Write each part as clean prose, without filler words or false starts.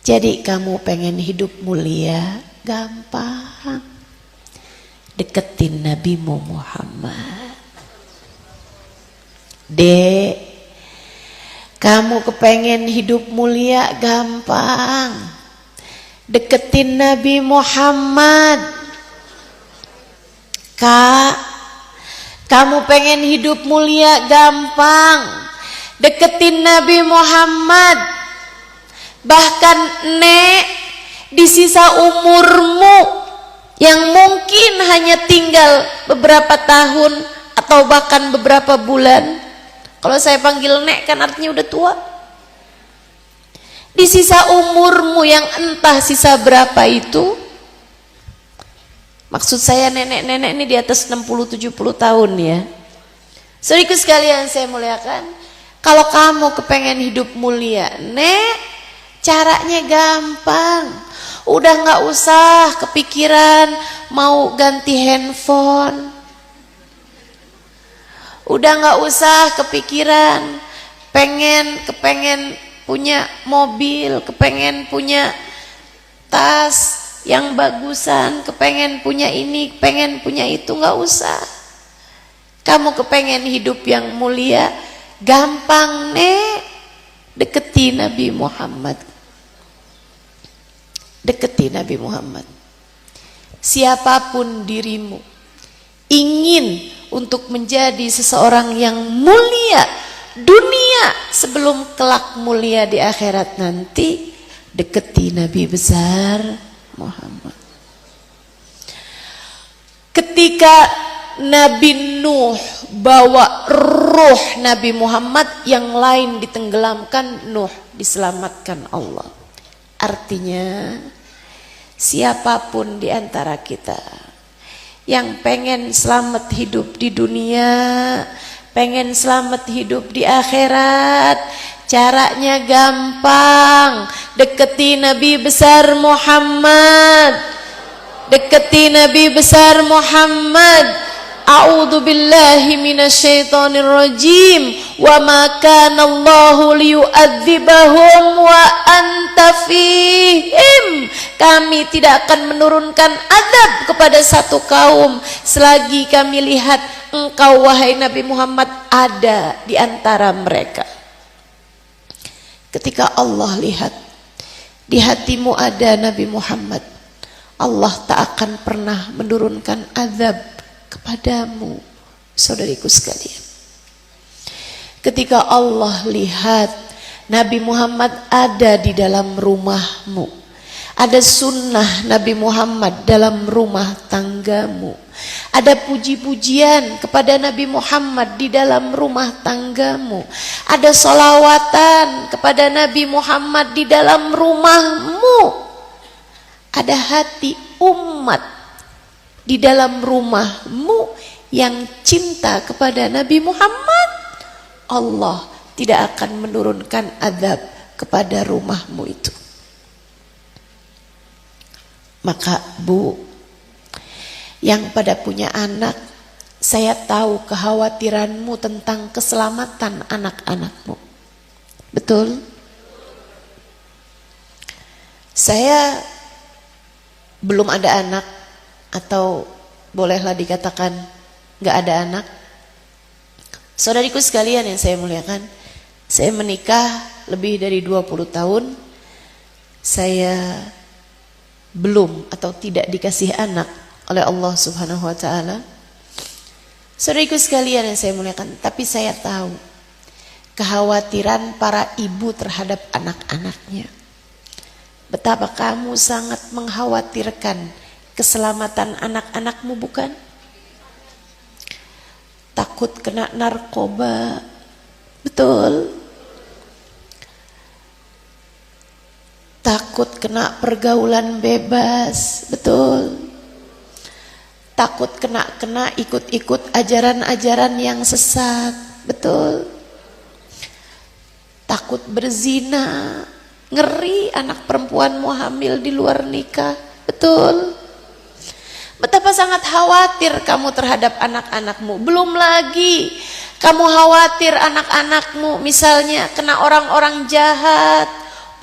Jadi kamu pengen hidup mulia, gampang. Deketin Nabi Muhammad. Dek, kamu kepengen hidup mulia, gampang. Deketin Nabi Muhammad. Kak, kamu pengen hidup mulia, gampang. Deketin Nabi Muhammad. Bahkan Nek, di sisa umurmu yang mungkin hanya tinggal beberapa tahun atau bahkan beberapa bulan. Kalau saya panggil Nek kan artinya udah tua. Di sisa umurmu yang entah sisa berapa itu, maksud saya nenek-nenek ini di atas 60-70 tahun ya. Saudaraku sekalian saya muliakan, kalau kamu kepengen hidup mulia, Nek, caranya gampang. Udah gak usah kepikiran mau ganti handphone. Udah gak usah kepikiran kepengen punya mobil, kepengen punya tas yang bagusan, kepengen punya ini, kepengen punya itu, gak usah. Kamu kepengen hidup yang mulia, gampang Nek, deketi Nabi Muhammad. Deketi Nabi Muhammad. Siapapun dirimu ingin untuk menjadi seseorang yang mulia dunia sebelum kelak mulia di akhirat nanti, deketi Nabi besar Muhammad. Ketika Nabi Nuh bawa ruh Nabi Muhammad, yang lain ditenggelamkan, Nuh diselamatkan Allah. Artinya siapapun di antara kita yang pengen selamat hidup di dunia, pengen selamat hidup di akhirat, caranya gampang. Deketi Nabi besar Muhammad. Deketi Nabi besar Muhammad. A'udzu billahi minasyaitonir rajim. Wa ma kana Allahu liyu'adzibahum wa anta fihim. Kami tidak akan menurunkan azab kepada satu kaum selagi kami lihat engkau wahai Nabi Muhammad ada di antara mereka. Ketika Allah lihat di hatimu ada Nabi Muhammad, Allah tak akan pernah menurunkan azab kepadamu, saudariku sekalian. Ketika Allah lihat Nabi Muhammad ada di dalam rumahmu, ada sunnah Nabi Muhammad dalam rumah tanggamu, ada puji-pujian kepada Nabi Muhammad di dalam rumah tanggamu, ada sholawatan kepada Nabi Muhammad di dalam rumahmu, ada hati umat di dalam rumahmu yang cinta kepada Nabi Muhammad, Allah tidak akan menurunkan azab kepada rumahmu itu. Maka Bu, yang pada punya anak, saya tahu kekhawatiranmu tentang keselamatan anak-anakmu. Betul? Saya belum ada anak, atau bolehlah dikatakan gak ada anak. Saudariku sekalian yang saya muliakan, saya menikah lebih dari 20 tahun. Saya belum atau tidak dikasih anak oleh Allah Subhanahu wa ta'ala. Saudariku sekalian yang saya muliakan, tapi saya tahu kekhawatiran para ibu terhadap anak-anaknya. Betapa kamu sangat mengkhawatirkan keselamatan anak-anakmu, bukan? Takut kena narkoba, betul? Takut kena pergaulan bebas, betul? Takut kena ikut-ikut ajaran-ajaran yang sesat, betul? Takut berzina, ngeri anak perempuanmu hamil di luar nikah, betul? Betapa sangat khawatir kamu terhadap anak-anakmu. Belum lagi kamu khawatir anak-anakmu misalnya kena orang-orang jahat,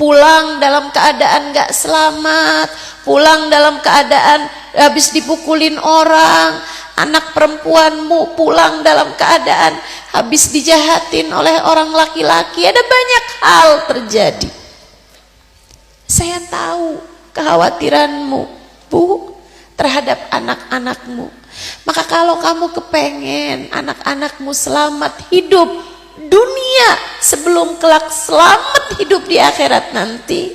pulang dalam keadaan gak selamat, pulang dalam keadaan habis dipukulin orang, anak perempuanmu pulang dalam keadaan habis dijahatin oleh orang laki-laki. Ada banyak hal terjadi. Saya tahu kekhawatiranmu, Bu, terhadap anak-anakmu. Maka kalau kamu kepengen anak-anakmu selamat hidup dunia sebelum kelak selamat hidup di akhirat nanti,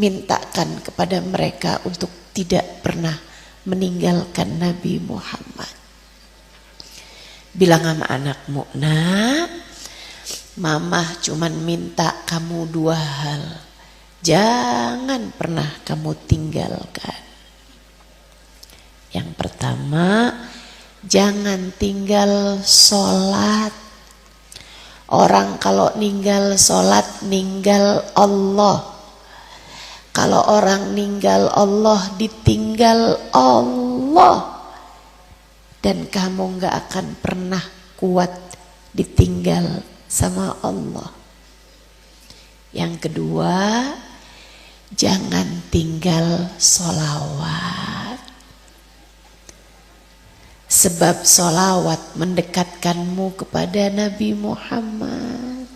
mintakan kepada mereka untuk tidak pernah meninggalkan Nabi Muhammad. Bilang sama anakmu, nak, Mama cuman minta kamu 2 hal, jangan pernah kamu tinggalkan. Yang pertama, jangan tinggal sholat. Orang kalau ninggal sholat, ninggal Allah. Kalau orang ninggal Allah, ditinggal Allah. Dan kamu gak akan pernah kuat ditinggal sama Allah. Yang kedua, jangan tinggal sholawat. Sebab sholawat mendekatkanmu kepada Nabi Muhammad.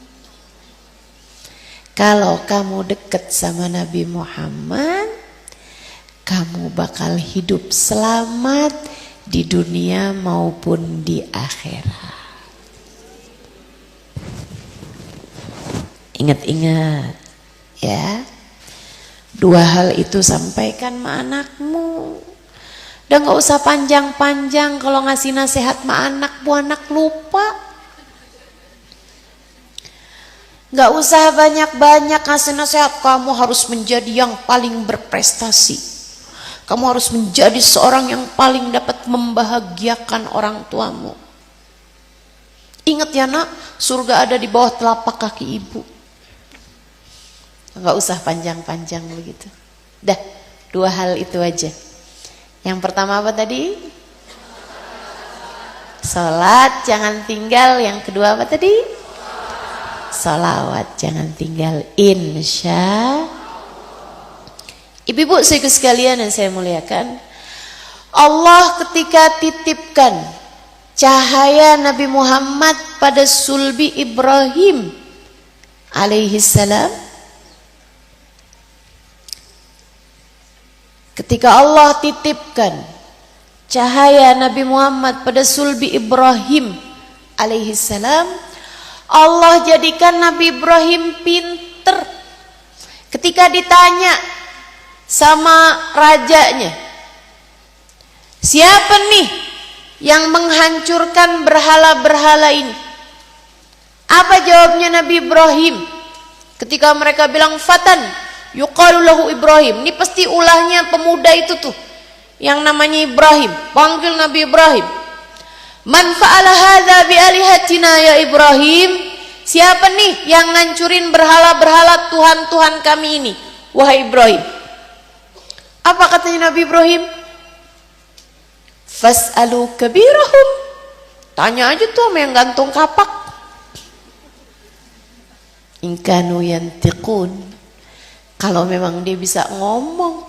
Kalau kamu dekat sama Nabi Muhammad, kamu bakal hidup selamat di dunia maupun di akhirat. Ingat-ingat ya, 2 hal itu sampaikan sama anakmu. Udah gak usah panjang-panjang kalau ngasih nasihat sama anak, bu anak lupa. Gak usah banyak-banyak ngasih nasihat, kamu harus menjadi yang paling berprestasi. Kamu harus menjadi seorang yang paling dapat membahagiakan orang tuamu. Ingat ya nak, surga ada di bawah telapak kaki ibu. Gak usah panjang-panjang begitu. Dah, 2 hal itu aja. Yang pertama apa tadi? Sholat jangan tinggal. Yang kedua apa tadi? Sholawat jangan tinggal. Insya Ibu-ibu saudara sekalian yang saya muliakan, Allah ketika titipkan cahaya Nabi Muhammad pada sulbi Ibrahim alaihi salam, ketika Allah titipkan cahaya Nabi Muhammad pada sulbi Ibrahim alaihi salam, Allah jadikan Nabi Ibrahim pinter. Ketika ditanya sama rajanya, siapa nih yang menghancurkan berhala-berhala ini? Apa jawabnya Nabi Ibrahim? Ketika mereka bilang fatan yuqalu lahu Ibrahim, ini pasti ulahnya pemuda itu tuh yang namanya Ibrahim. Panggil Nabi Ibrahim, man fa'ala hadza bi alihatina ya Ibrahim? Siapa nih yang ngancurin berhala-berhala Tuhan-Tuhan kami ini, wahai Ibrahim? Apa katanya Nabi Ibrahim? Fas'alu kabirahum, tanya aja tuh sama yang gantung kapak. In kanu yantiqun, kalau memang dia bisa ngomong.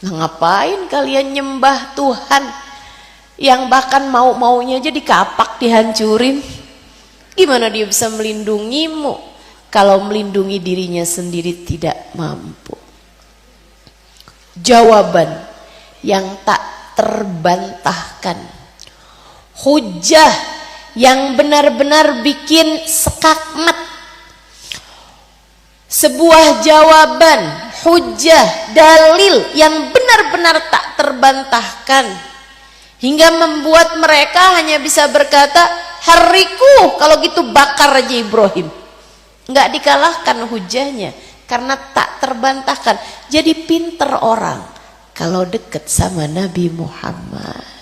Nah, ngapain kalian nyembah Tuhan yang bahkan mau-maunya aja dikapak, dihancurin? Gimana dia bisa melindungimu kalau melindungi dirinya sendiri tidak mampu? Jawaban yang tak terbantahkan, hujah yang benar-benar bikin sekakmat, sebuah jawaban, hujah, dalil yang benar-benar tak terbantahkan, hingga membuat mereka hanya bisa berkata, hariku, kalau gitu bakar aja Ibrahim. Nggak dikalahkan hujahnya karena tak terbantahkan. Jadi pinter orang kalau deket sama Nabi Muhammad.